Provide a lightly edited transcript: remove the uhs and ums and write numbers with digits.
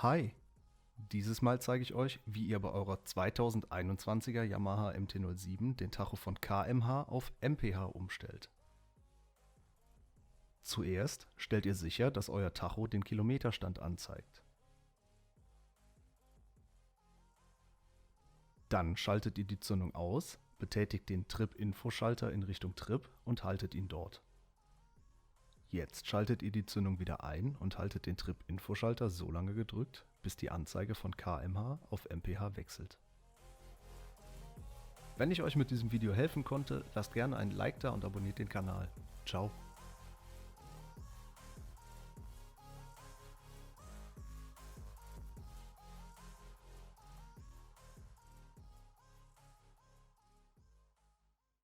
Hi! Dieses Mal zeige ich euch, wie ihr bei eurer 2021er Yamaha MT-07 den Tacho von kmh auf mph umstellt. Zuerst stellt ihr sicher, dass euer Tacho den Kilometerstand anzeigt. Dann schaltet ihr die Zündung aus, betätigt den Trip-Info-Schalter in Richtung Trip und haltet ihn dort. Jetzt schaltet ihr die Zündung wieder ein und haltet den Trip-Info-Schalter so lange gedrückt, bis die Anzeige von kmh auf mph wechselt. Wenn ich euch mit diesem Video helfen konnte, lasst gerne ein Like da und abonniert den Kanal. Ciao!